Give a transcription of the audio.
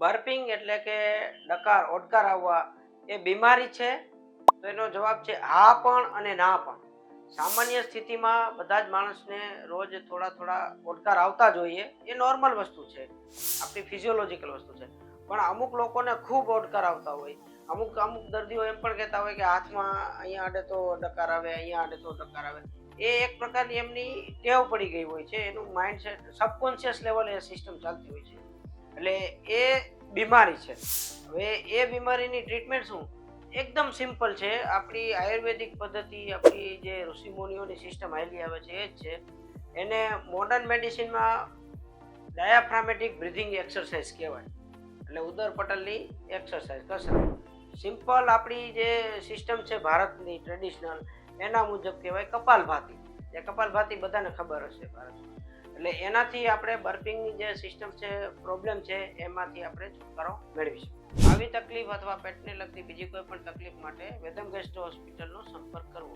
બર્પિંગ એટલે કે ડકાર ઓડકાર આવવા એ બીમારી છે? તો એનો જવાબ છે હા પણ અને ના પણ. સામાન્ય સ્થિતિમાં બધા જ માણસને રોજ થોડા થોડા ઓડકાર આવતા જ હોઈએ, એ નોર્મલ વસ્તુ છે, આપણી ફિઝિયોલોજીકલ વસ્તુ છે. પણ અમુક લોકોને ખૂબ ઓડકાર આવતા હોય. અમુક અમુક દર્દીઓ એમ પણ કહેતા હોય કે હાથમાં અહીંયા આડે તો ડકાર આવે, અહીંયા આડે તો ડકાર આવે. એ એક પ્રકારની એમની ટેવ પડી ગઈ હોય છે, એનું માઇન્ડસેટ સબકોન્શિયસ લેવલે એ સિસ્ટમ ચાલતી હોય છે. એટલે એ બીમારી છે. હવે એ બીમારીની ટ્રીટમેન્ટ શું? એકદમ સિમ્પલ છે. આપણી આયુર્વેદિક પદ્ધતિ, આપણી જે ઋષિમુનિઓની સિસ્ટમ હાલી આવે છે એ જ છે. એને મોડર્ન મેડિસિનમાં ડાયાફ્રામેટિક બ્રીથિંગ એક્સરસાઇઝ કહેવાય. એટલે ઉદર પટલની એક્સરસાઇઝ કસરત. સિમ્પલ આપણી જે સિસ્ટમ છે ભારતની ટ્રેડિશનલ, એના મુજબ કહેવાય કપાલભાતિ. એ કપાલભાતિ બધાને ખબર હશે ભારતમાં. એટલે એનાથી આપણે બર્પિંગની જે સિસ્ટમ છે, પ્રોબ્લેમ છે, એમાંથી આપણે છુટકારો મેળવીશું. આવી તકલીફ અથવા પેટને લગતી બીજી કોઈ પણ તકલીફ માટે વેદમ ગેસ્ટ્રો હોસ્પિટલનો સંપર્ક કરવો.